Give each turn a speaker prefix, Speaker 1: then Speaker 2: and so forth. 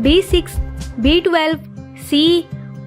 Speaker 1: B6، B12، C